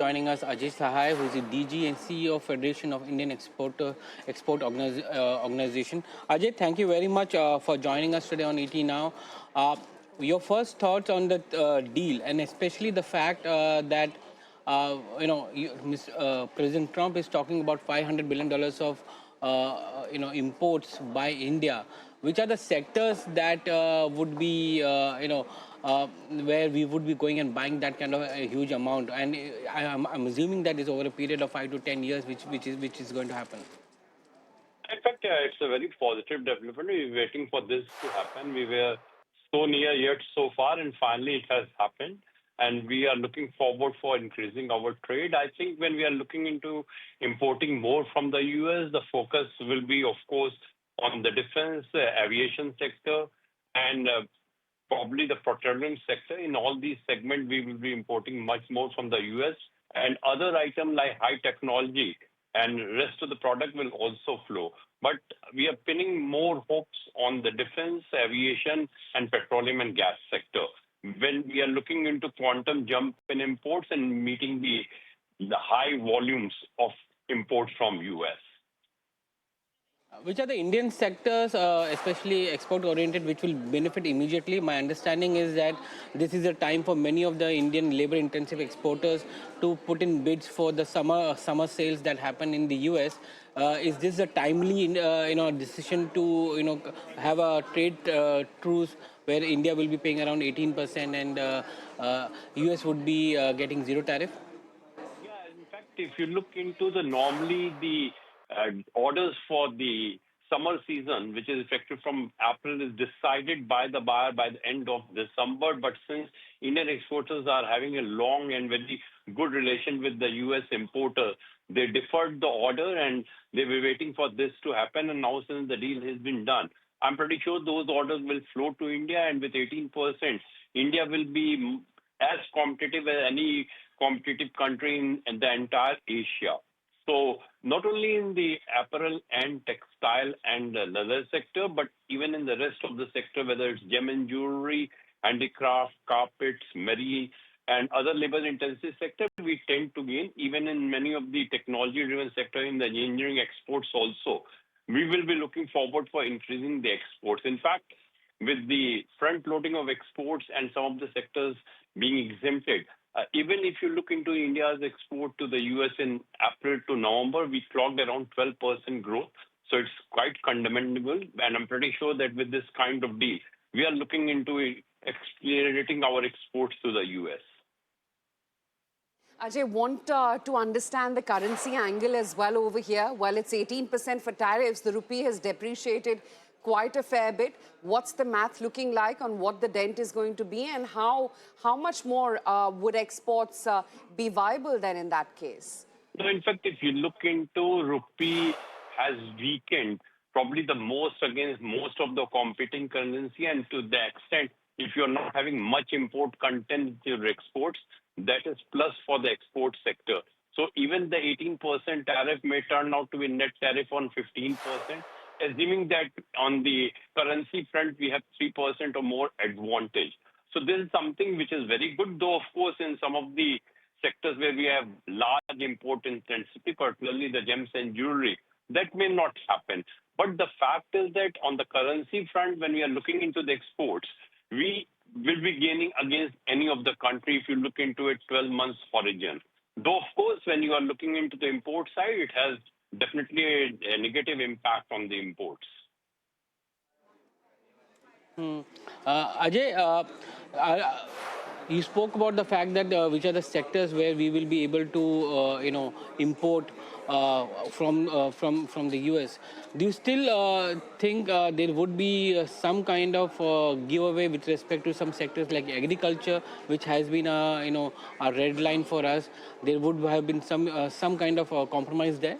joining us Ajay Sahai, who is the DG and CEO of Federation of Indian Organization. Ajay, thank you very much for joining us today on ET Now. Uh, your first thoughts on the deal, and especially the fact that President Trump is talking about $500 billion of imports by India. Which are the sectors that would be where we would be going and buying that kind of a huge amount? And I'm assuming that is over a period of 5 to 10 years, which is going to happen. In fact, it's a very positive development. We were waiting for this to happen. We were so near yet so far, and finally it has happened. And we are looking forward for increasing our trade. I think when we are looking into importing more from the US, the focus will be, of course, on the defense, aviation sector, and probably the petroleum sector. In all these segments, we will be importing much more from the US, and other items like high technology and rest of the product will also flow. But we are pinning more hopes on the defense, aviation, and petroleum and gas sector. When we are looking into quantum jump in imports and meeting the high volumes of imports from US. Which are the Indian sectors, especially export oriented, which will benefit immediately? My understanding is that this is a time for many of the Indian labor intensive exporters to put in bids for the summer sales that happen in the US. Is this a timely decision to have a trade truce where India will be paying around 18% and US would be getting zero tariff? Yeah, in fact, if you look into the normally the orders for the summer season, which is effective from April, is decided by the buyer by the end of December. But since Indian exporters are having a long and very good relation with the US importer, they deferred the order and they were waiting for this to happen. And now, since the deal has been done, I'm pretty sure those orders will flow to India. And with 18%, India will be as competitive as any competitive country in the entire Asia. So not only in the apparel and textile and the leather sector, but even in the rest of the sector, whether it's gem and jewelry, handicraft, carpets, marine, and other labor-intensive sector, we tend to gain. Even in many of the technology-driven sector in the engineering exports also, we will be looking forward for increasing the exports. In fact, with the front loading of exports and some of the sectors being exempted, even if you look into India's export to the US in April to November, we clocked around 12% growth. So it's quite commendable. And I'm pretty sure that with this kind of deal, we are looking into accelerating our exports to the US. Ajay, want to understand the currency angle as well over here. While it's 18% for tariffs, the rupee has depreciated quite a fair bit. What's the math looking like on what the dent is going to be, and how much more would exports be viable then in that case? No, in fact, if you look into rupee has weakened probably the most against most of the competing currency, and to the extent if you're not having much import content in your exports, that is plus for the export sector. So even the 18% tariff may turn out to be net tariff on 15%, assuming that on the currency front we have 3% or more advantage. So this is something which is very good, though of course in some of the sectors where we have large import intensity, particularly the gems and jewelry, that may not happen. But the fact is that on the currency front, when we are looking into the exports, we will be gaining against any of the country if you look into it 12 months origin. Though, of course, when you are looking into the import side, it has definitely a negative impact on the imports. Ajay, you spoke about the fact that which are the sectors where we will be able to, import from the US. Do you still think there would be some kind of giveaway with respect to some sectors like agriculture, which has been a red line for us? There would have been some kind of compromise there.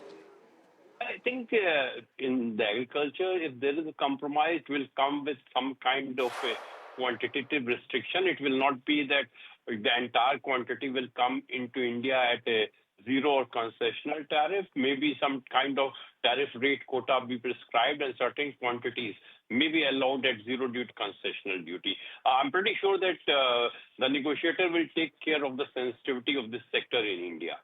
I think in the agriculture, if there is a compromise, it will come with some kind of a quantitative restriction. It will not be that the entire quantity will come into India at a zero or concessional tariff, maybe some kind of tariff rate quota be prescribed and certain quantities may be allowed at zero due to concessional duty. I'm pretty sure that the negotiator will take care of the sensitivity of this sector in India.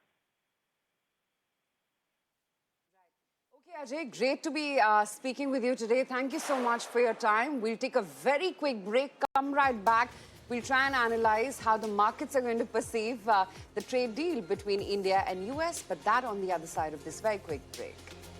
Okay, Ajay, great to be speaking with you today. Thank you so much for your time. We'll take a very quick break, come right back. We'll try and analyze how the markets are going to perceive the trade deal between India and US, but that on the other side of this very quick break.